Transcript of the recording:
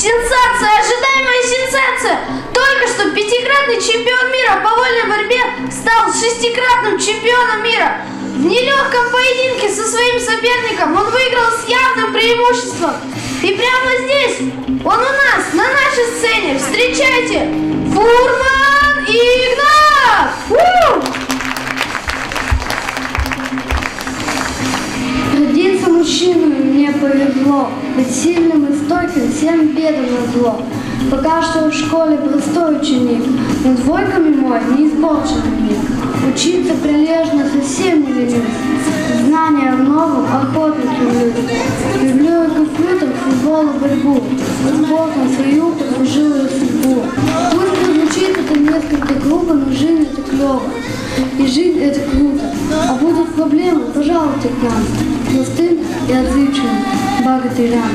Сенсация, ожидаемая сенсация! Только что пятикратный чемпион мира по вольной борьбе стал шестикратным чемпионом мира. В нелегком поединке со своим соперником он выиграл с явным преимуществом. И прямо здесь, он у нас, на нашей сцене. Встречайте, Фурман Игнат! Родиться мужчиной мне повезло, быть сильным и стойким всем бедам назло. Пока что в школе простой ученик, но двойками мой неизболченный миг. Учиться прилежно совсем не ленюсь, знания в новом охотно люблю. Люблю и компьютер, футбол и борьбу, спортом свою послужилую судьбу. Пусть прозвучит это несколько грубо, но жизнь это клево, и жизнь это круто. А будут проблемы, пожалуйте к нам, простым и отзывчивым богатырям.